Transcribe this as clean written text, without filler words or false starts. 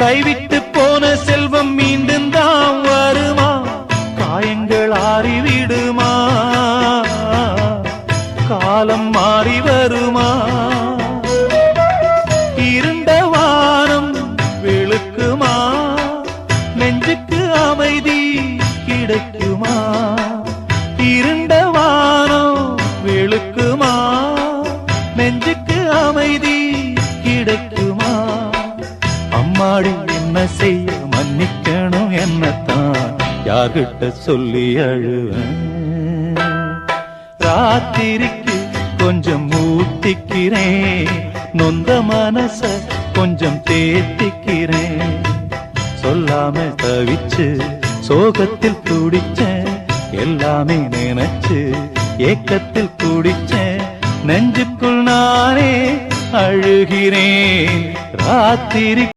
கைவிட்டு போன செல்வம் மீண்டும் தான் வருமா? காயங்கள் ஆறிவிடுமா? காலம் மாறி வருமா? இருண்ட வானம் வெளுக்குமா? நெஞ்சுக்கு அமைதி கிடைக்குமா? இருண்ட வானம் வெளுக்குமா? நெஞ்சுக்கு அமைதி கிடைக்குமா? அம்மாடி என்ன செய்ய மன்னிக்கணும், என்னத்தான் யார்கிட்ட சொல்லி அழுவேன்? ராத்திரிக்கு கொஞ்சம் ஊத்திக்கிறேன், நொந்த மனச கொஞ்சம் தேத்திக்கிறேன். சொல்லாம தவிச்சு சோகத்தில் துடிச்சேன், எல்லாமே நினைச்சு ஏக்கத்தில் துடிச்சேன். நெஞ்சுக்குள் நானே அழுகிறேன். ராத்திரி